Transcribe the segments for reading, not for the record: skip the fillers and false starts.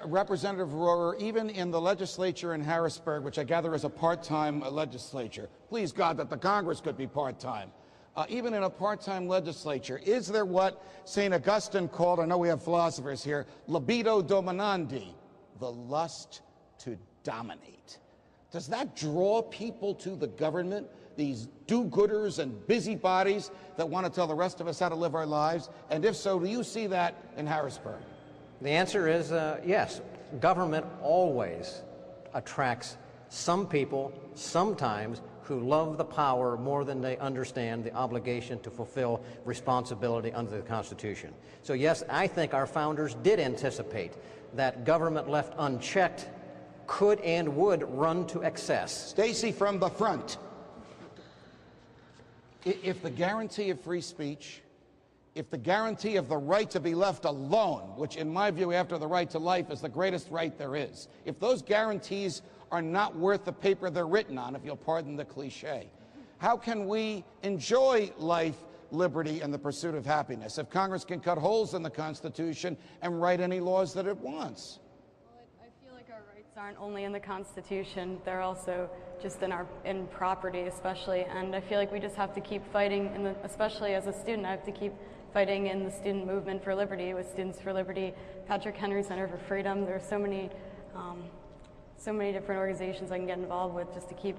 Representative Rohrer, even in the legislature in Harrisburg, which I gather is a part-time legislature, please God that the Congress could be part-time, even in a part-time legislature, is there what St. Augustine called, I know we have philosophers here, libido dominandi, the lust to dominate? Does that draw people to the government, these do-gooders and busybodies that want to tell the rest of us how to live our lives? And if so, do you see that in Harrisburg? The answer is yes. Government always attracts some people, sometimes, who love the power more than they understand the obligation to fulfill responsibility under the Constitution. So yes, I think our founders did anticipate that government left unchecked could and would run to excess. Stacy from the front. If the guarantee of free speech, if the guarantee of the right to be left alone, which in my view after the right to life is the greatest right there is, if those guarantees are not worth the paper they're written on, if you'll pardon the cliche, how can we enjoy life, liberty, and the pursuit of happiness if Congress can cut holes in the Constitution and write any laws that it wants? Well, I feel like our rights aren't only in the Constitution, they're also just in property especially, and I feel like we just have to keep fighting, especially as a student, I have to keep fighting in the student movement for liberty with Students for Liberty, Patrick Henry Center for Freedom. There are so many different organizations I can get involved with just to keep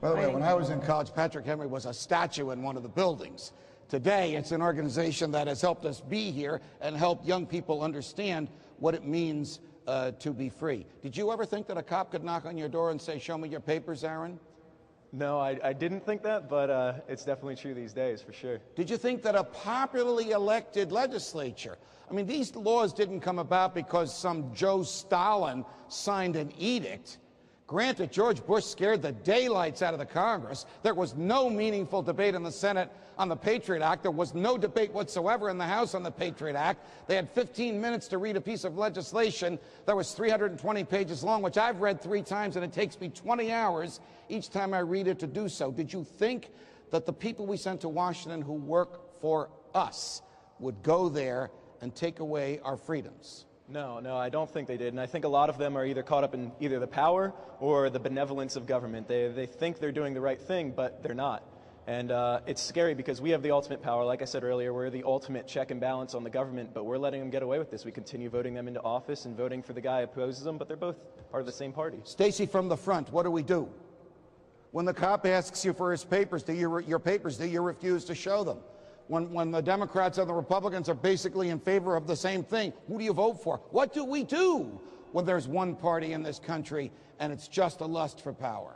By the way, fighting. when I was in college, Patrick Henry was a statue in one of the buildings. Today, it's an organization that has helped us be here and help young people understand what it means to be free. Did you ever think that a cop could knock on your door and say, "Show me your papers, Aaron"? No, I didn't think that, but it's definitely true these days, for sure. Did you think that a popularly elected legislature, I mean, these laws didn't come about because some Joe Stalin signed an edict. Granted, George Bush scared the daylights out of the Congress. There was no meaningful debate in the Senate on the Patriot Act. There was no debate whatsoever in the House on the Patriot Act. They had 15 minutes to read a piece of legislation that was 320 pages long, which I've read 3 times, and it takes me 20 hours each time I read it to do so. Did you think that the people we sent to Washington who work for us would go there and take away our freedoms? No, I don't think they did, and I think a lot of them are either caught up in either the power or the benevolence of government. They think they're doing the right thing, but they're not. And it's scary because we have the ultimate power. Like I said earlier, we're the ultimate check and balance on the government, but we're letting them get away with this. We continue voting them into office and voting for the guy who opposes them, but they're both part of the same party. Stacy from the front, what do we do? When the cop asks you for his papers, do you refuse to show them? When the Democrats and the Republicans are basically in favor of the same thing, who do you vote for? What do we do when there's one party in this country and it's just a lust for power?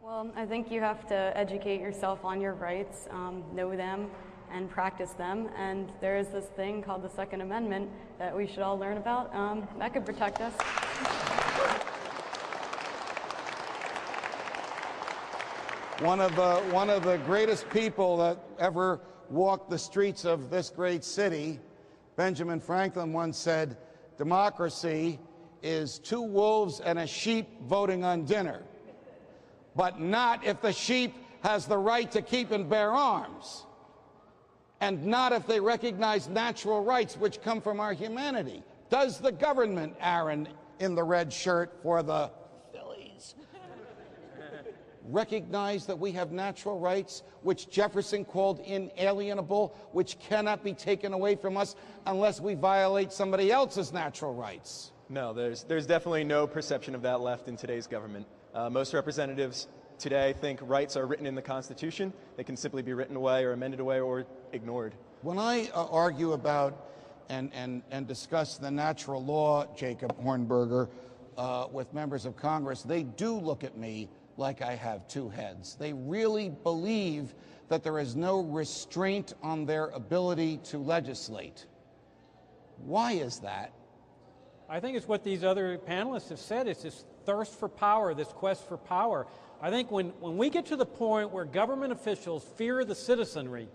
Well, I think you have to educate yourself on your rights, know them, and practice them. And there is this thing called the Second Amendment that we should all learn about. That could protect us. One of the greatest people that ever walked the streets of this great city, Benjamin Franklin, once said, "Democracy is 2 wolves and a sheep voting on dinner, but not if the sheep has the right to keep and bear arms, and not if they recognize natural rights which come from our humanity." Does the government, Aaron, in the red shirt for the Phillies, recognize that we have natural rights, which Jefferson called inalienable, which cannot be taken away from us unless we violate somebody else's natural rights? No, there's definitely no perception of that left in today's government. Most representatives today think rights are written in the Constitution. They can simply be written away or amended away or ignored. When I argue about and discuss the natural law, Jacob Hornberger, with members of Congress, they do look at me like I have 2 heads. They really believe that there is no restraint on their ability to legislate. Why is that? I think it's what these other panelists have said. It's this thirst for power, this quest for power. I think when we get to the point where government officials fear the citizenry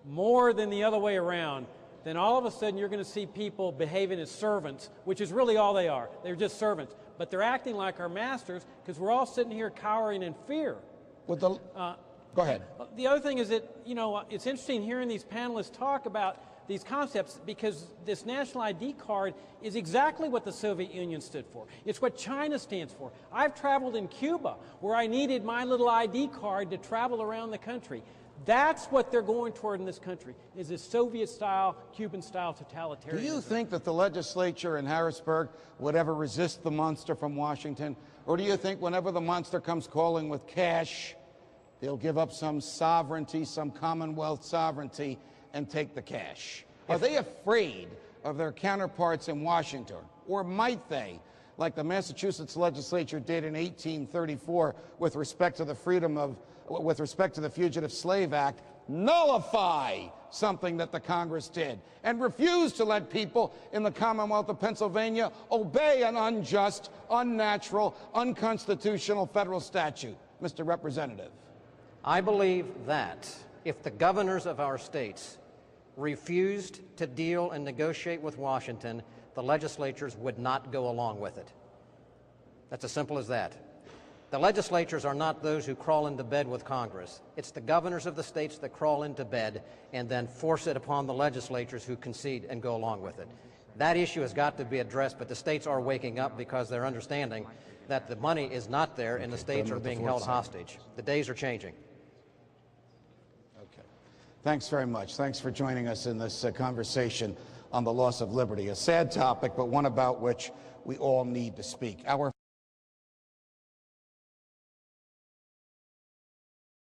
more than the other way around, then all of a sudden you're going to see people behaving as servants, which is really all they are. They're just servants. But they're acting like our masters because we're all sitting here cowering in fear. With the, go ahead. The other thing is that, you know, it's interesting hearing these panelists talk about these concepts because this national ID card is exactly what the Soviet Union stood for. It's what China stands for. I've traveled in Cuba where I needed my little ID card to travel around the country. That's what they're going toward in this country, is a Soviet-style, Cuban-style totalitarianism. Do you think that the legislature in Harrisburg would ever resist the monster from Washington? Or do you think whenever the monster comes calling with cash, they'll give up some sovereignty, some Commonwealth sovereignty, and take the cash? Are they afraid of their counterparts in Washington? Or might they, like the Massachusetts legislature did in 1834 with respect to the Fugitive Slave Act, nullify something that the Congress did and refuse to let people in the Commonwealth of Pennsylvania obey an unjust, unnatural, unconstitutional federal statute? Mr. Representative. I believe that if the governors of our states refused to deal and negotiate with Washington, the legislatures would not go along with it. That's as simple as that. The legislatures are not those who crawl into bed with Congress. It's the governors of the states that crawl into bed and then force it upon the legislatures who concede and go along with it. That issue has got to be addressed, but the states are waking up because they're understanding that the money is not there and the states are being held hostage. The days are changing. Okay. Thanks very much. Thanks for joining us in this conversation on the loss of liberty. A sad topic, but one about which we all need to speak. Our